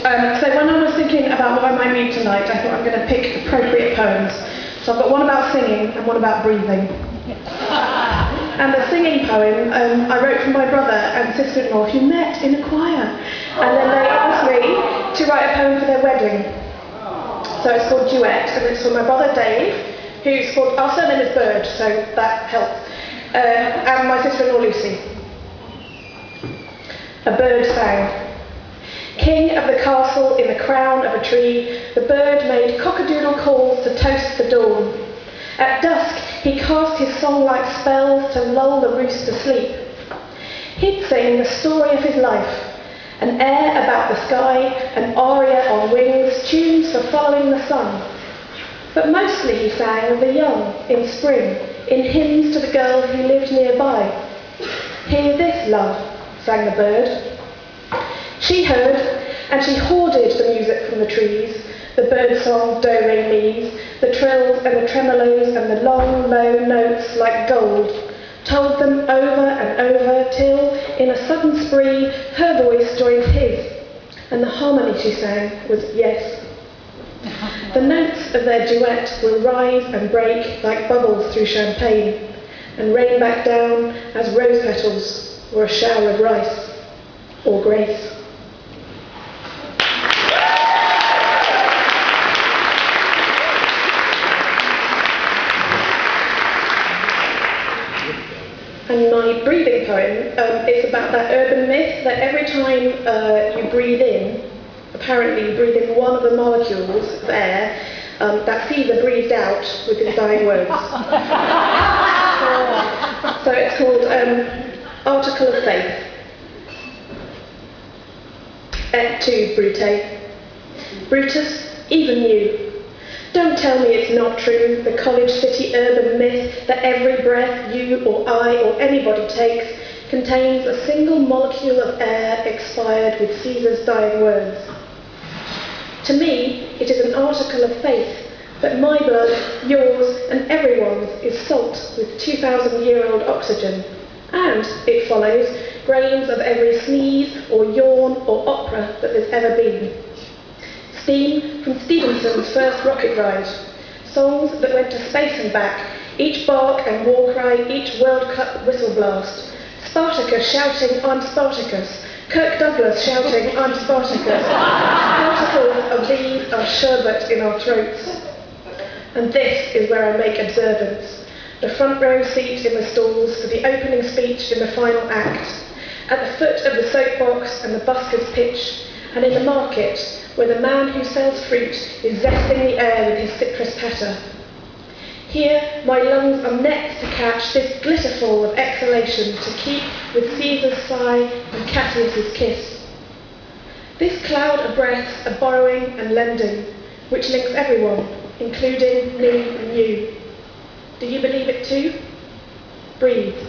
So when I was thinking about what I might read tonight, I thought I'm going to pick appropriate poems. So I've got one about singing and one about breathing. And the singing poem I wrote for my brother and sister-in-law who met in a choir. And then they asked me to write a poem for their wedding. So it's called Duet, and it's for my brother Dave, who's called, our surname is Bird, so that helps, and my sister-in-law Lucy. A bird sang. King of the castle in the crown of a tree, the bird made cock-a-doodle calls to toast the dawn. At dusk he cast his song-like spells to lull the roost to sleep. He'd sing the story of his life, an air about the sky, an aria on wings, tunes for following the sun. But mostly he sang of the young in spring, in hymns to the girl who lived nearby. Hear this, love, sang the bird. She heard, and she hoarded the music from the trees, the bird song do-re-mis, the trills and the tremolos and the long, low notes like gold, told them over and over till, in a sudden spree, her voice joined his, and the harmony she sang was yes. The notes of their duet will rise and break like bubbles through champagne, and rain back down as rose petals or a shower of rice or grace. And my breathing poem, it's about that urban myth that every time you breathe in, apparently you breathe in one of the molecules of air that Caesar breathed out with his dying words. So it's called Article of Faith. Et tu, Brute. Brutus, even you. Don't tell me it's not true, the college city urban myth that every breath you or I or anybody takes contains a single molecule of air expired with Caesar's dying words. To me, it is an article of faith that my blood, yours and everyone's is salt with 2,000-year-old oxygen, and, it follows, grains of every sneeze or yawn or opera that there's ever been. Steam from Stevenson's first rocket ride, songs that went to space and back, each bark and war cry, each World Cup whistle blast, Spartacus shouting, I'm Spartacus, Kirk Douglas shouting, I'm Spartacus. Particles of these are sherbet in our throats. And this is where I make observance, the front row seat in the stalls for the opening speech in the final act, at the foot of the soapbox and the busker's pitch, and in the market, where the man who sells fruit is zesting the air with his citrus patter. Here, my lungs are nets to catch this glitterfall of exhalation to keep with Caesar's sigh and Cassius's kiss. This cloud of breaths are borrowing and lending, which links everyone, including me and you. Do you believe it too? Breathe.